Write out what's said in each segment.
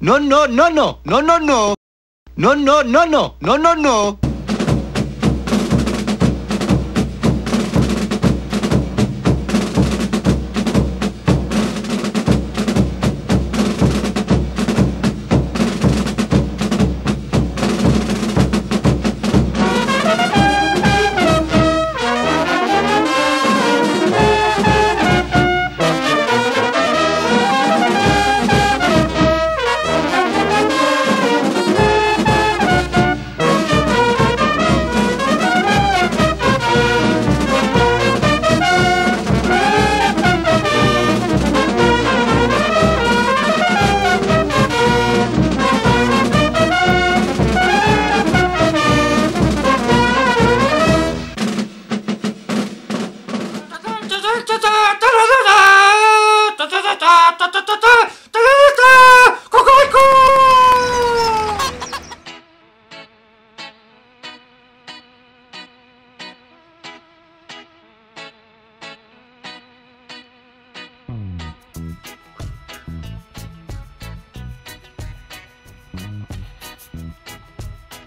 No, no, no, no, no, no, no. No, no, no, no, no, no, no.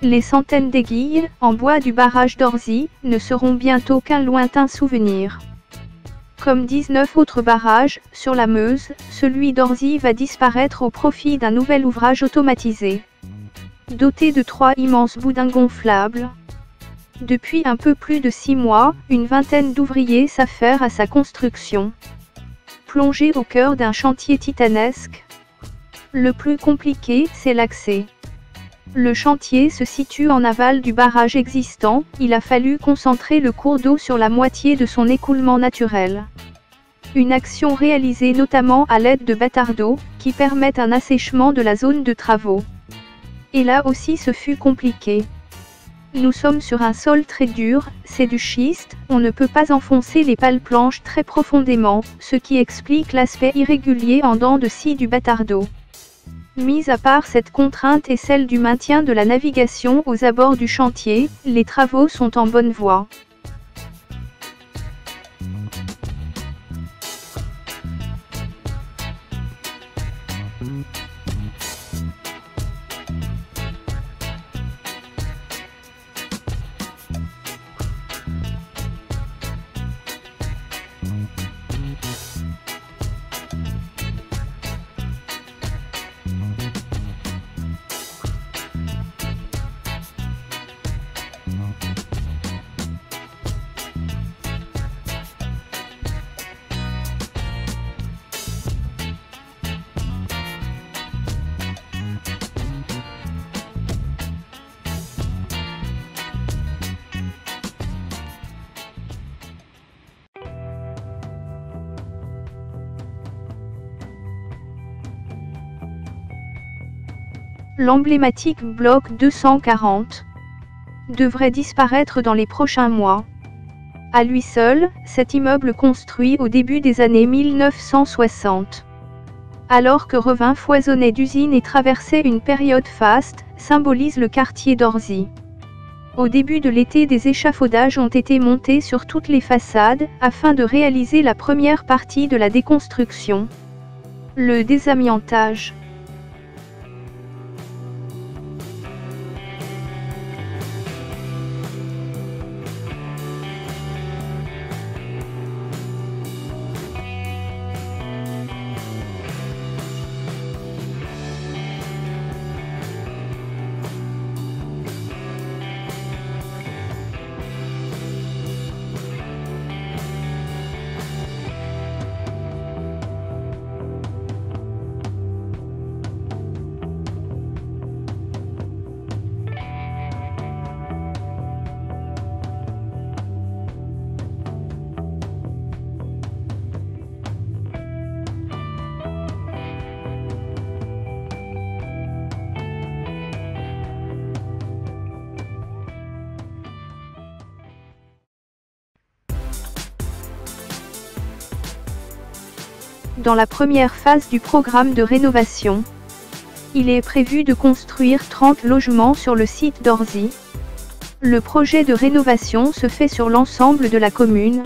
Les centaines d'aiguilles, en bois du barrage d'Orzy, ne seront bientôt qu'un lointain souvenir. Comme 19 autres barrages, sur la Meuse, celui d'Orzy va disparaître au profit d'un nouvel ouvrage automatisé. Doté de 3 immenses boudins gonflables. Depuis un peu plus de 6 mois, une vingtaine d'ouvriers s'affairent à sa construction. Plongé au cœur d'un chantier titanesque. Le plus compliqué, c'est l'accès. Le chantier se situe en aval du barrage existant, il a fallu concentrer le cours d'eau sur la moitié de son écoulement naturel. Une action réalisée notamment à l'aide de bâtards d'eau, qui permettent un assèchement de la zone de travaux. Et là aussi ce fut compliqué. Nous sommes sur un sol très dur, c'est du schiste, on ne peut pas enfoncer les pales planches très profondément, ce qui explique l'aspect irrégulier en dents de scie du bâtard d'eau. Mis à part cette contrainte et celle du maintien de la navigation aux abords du chantier, les travaux sont en bonne voie. L'emblématique bloc 240 devrait disparaître dans les prochains mois. À lui seul, cet immeuble construit au début des années 1960. Alors que Revin foisonnait d'usines et traversait une période faste, symbolise le quartier d'Orzy. Au début de l'été, des échafaudages ont été montés sur toutes les façades, afin de réaliser la première partie de la déconstruction. Le désamiantage. Dans la première phase du programme de rénovation, il est prévu de construire 30 logements sur le site d'Orzy. Le projet de rénovation se fait sur l'ensemble de la commune.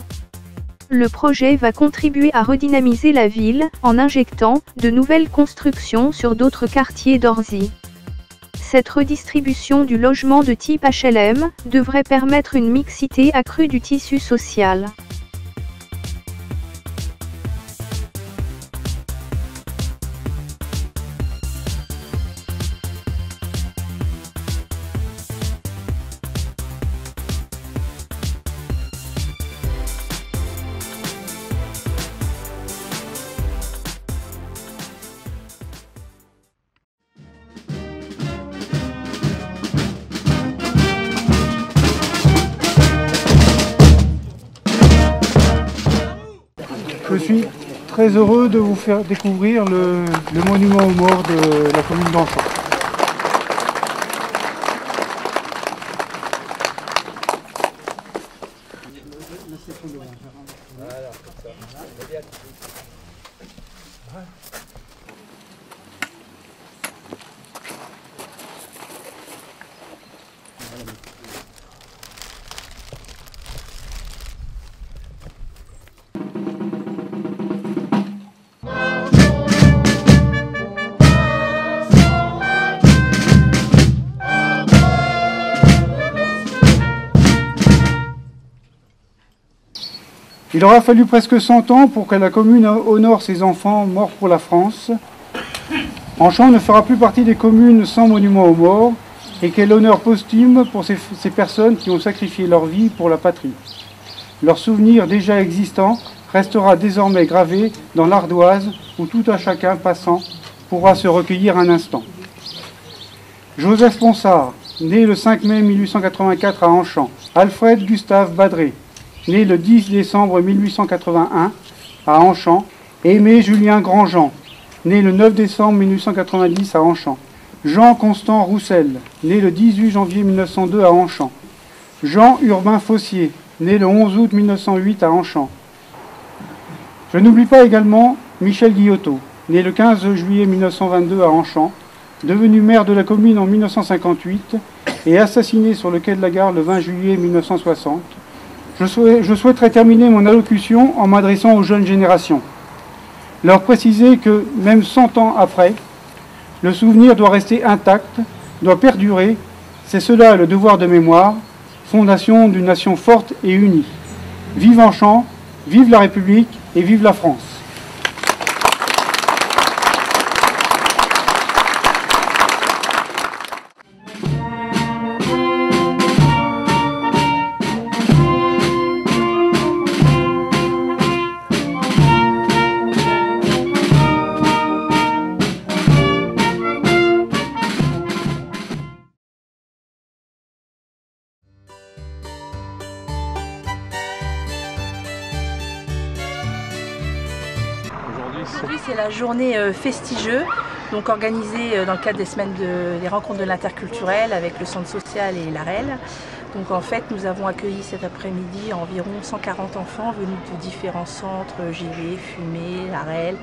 le projet va contribuer à redynamiser la ville, en injectant de nouvelles constructions sur d'autres quartiers d'Orzy. Cette redistribution du logement de type HLM devrait permettre une mixité accrue du tissu social. Je suis très heureux de vous faire découvrir le monument aux morts de la commune d'Anchamp. Il aura fallu presque 100 ans pour que la commune honore ses enfants morts pour la France. Anchamp ne fera plus partie des communes sans monument aux morts et quel honneur posthume pour ces personnes qui ont sacrifié leur vie pour la patrie. Leur souvenir déjà existant restera désormais gravé dans l'Ardoise où tout un chacun passant pourra se recueillir un instant. Joseph Ponsard, né le 5 mai 1884 à Anchamp. Alfred Gustave Badré, né le 10 décembre 1881 à Anchamp. Aimé Julien Grandjean, né le 9 décembre 1890 à Anchamp. Jean-Constant Roussel, né le 18 janvier 1902 à Anchamp. Jean Urbain Fossier, né le 11 août 1908 à Anchamp. Je n'oublie pas également Michel Guillotot, né le 15 juillet 1922 à Anchamp, devenu maire de la commune en 1958 et assassiné sur le quai de la Gare le 20 juillet 1960. Je souhaiterais terminer mon allocution en m'adressant aux jeunes générations. Leur préciser que, même 100 ans après, le souvenir doit rester intact, doit perdurer. C'est cela le devoir de mémoire, fondation d'une nation forte et unie. Vive Anchamp, vive la République et vive la France. Aujourd'hui, c'est la journée Festigeux, donc organisée dans le cadre des semaines des rencontres de l'interculturel avec le centre social et l'AREL. Donc en fait, nous avons accueilli cet après-midi environ 140 enfants venus de différents centres, JV, Fumé, l'AREL,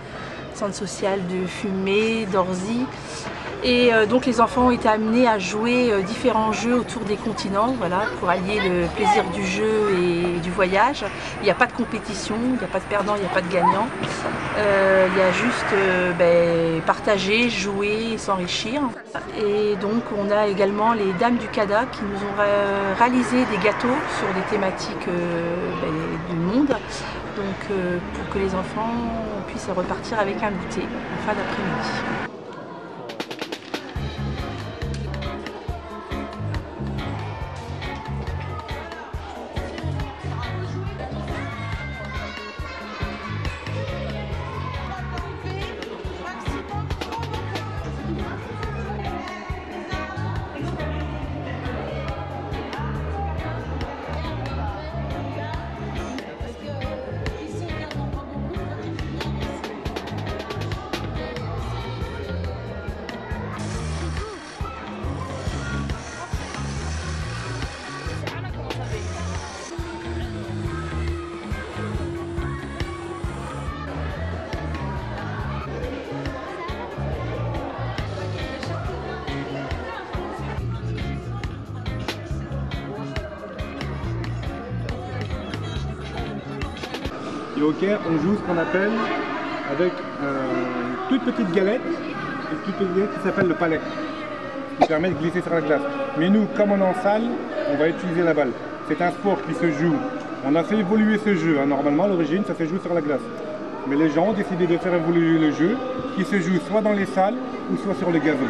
centre social de Fumé, d'Orzy. Et donc les enfants ont été amenés à jouer différents jeux autour des continents, voilà, pour allier le plaisir du jeu et du voyage. Il n'y a pas de compétition, il n'y a pas de perdant, il n'y a pas de gagnant. Il y a juste partager, jouer et s'enrichir. Et donc on a également les dames du CADA qui nous ont réalisé des gâteaux sur des thématiques du monde. Donc pour que les enfants puissent repartir avec un goûter en fin d'après-midi. le hockey, on joue ce qu'on appelle avec une toute petite galette, qui s'appelle le palet, qui permet de glisser sur la glace. Mais nous, comme on est en salle, on va utiliser la balle. C'est un sport qui se joue. On a fait évoluer ce jeu. Hein. Normalement, à l'origine, ça se joue sur la glace. Mais les gens ont décidé de faire évoluer le jeu, qui se joue soit dans les salles ou soit sur le gazon.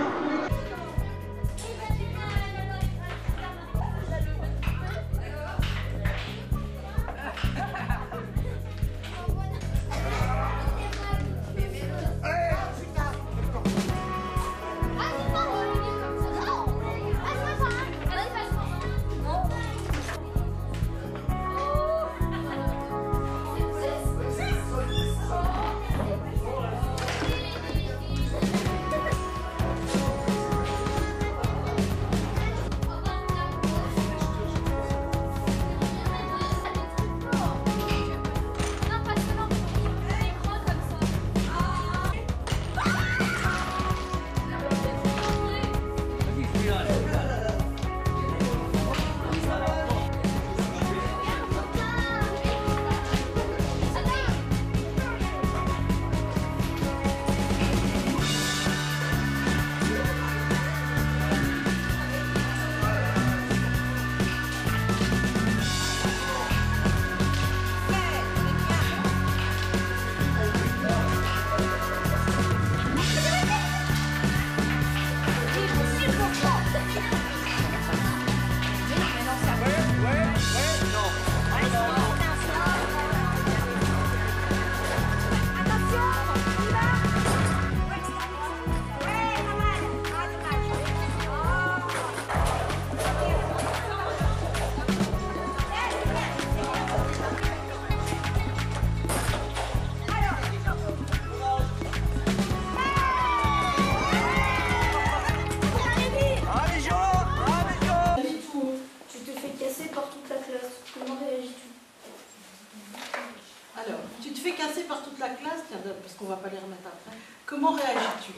Alors, tu te fais casser par toute la classe, parce qu'on ne va pas les remettre après. Comment réagis-tu?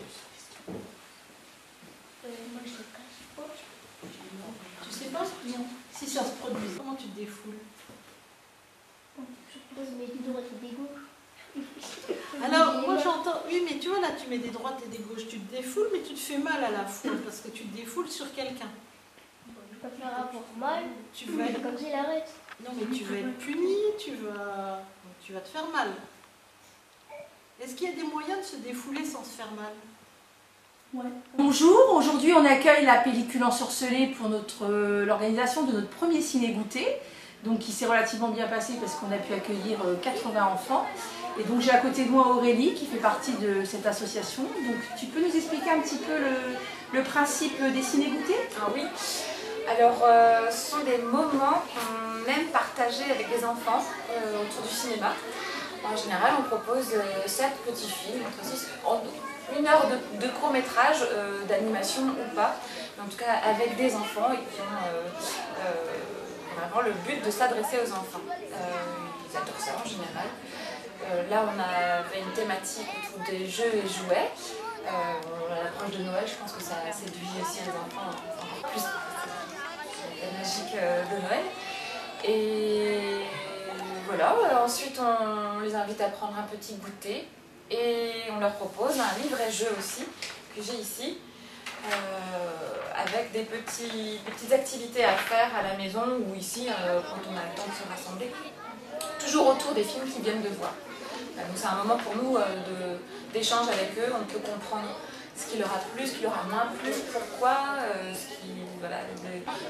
Moi je sais pas. Tu sais pas? Non. Si ça se produit, comment tu te défoules? Je pose mes droites et des gauches. Alors, moi j'entends, oui, mais tu vois là, tu mets des droites et des gauches, tu te défoules, mais tu te fais mal à la foule, parce que tu te défoules sur quelqu'un. Je peux faire rapport mal, Tu vas être... comme s'il arrête. Non, mais tu vas être puni, tu vas te faire mal. Est-ce qu'il y a des moyens de se défouler sans se faire mal? Ouais. Bonjour, aujourd'hui on accueille la pellicule ensorcelée pour l'organisation de notre premier ciné-goûter, donc qui s'est relativement bien passé parce qu'on a pu accueillir 80 enfants. Et donc j'ai à côté de moi Aurélie qui fait partie de cette association. Donc tu peux nous expliquer un petit peu le principe des ciné-goûters? Ah oui. Alors ce sont des moments qu'on aime partager avec les enfants autour du cinéma. En général on propose 7 petits films, entre 6, une heure de court-métrage, d'animation ou pas, mais en tout cas avec des enfants et qui ont vraiment le but de s'adresser aux enfants. Ils adorent ça en général. Là on avait une thématique autour des jeux et jouets. À l'approche de Noël, je pense que ça séduit aussi les enfants encore plus la magique de Noël. Et voilà, ensuite on les invite à prendre un petit goûter. Et on leur propose un livret-jeu aussi, que j'ai ici, avec des petites activités à faire à la maison ou ici, quand on a le temps de se rassembler, toujours autour des films qu'ils viennent de voir. Donc c'est un moment pour nous d'échange avec eux, on peut comprendre ce qui leur a plu, ce qui leur a moins plu, pourquoi, voilà,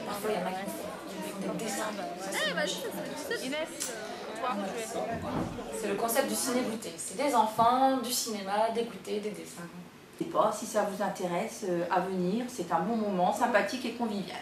parfois il y en a qui font des dessins. C'est le concept du ciné-goûter. C'est des enfants, du cinéma, des goûters, des dessins. Je ne sais pas si ça vous intéresse à venir, c'est un bon moment sympathique et convivial.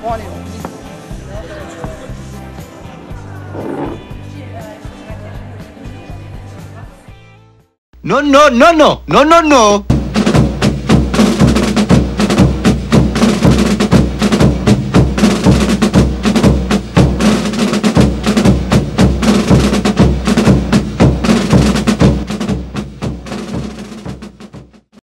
Bon, allez, on dit. Non, non, non, non, non, non, non.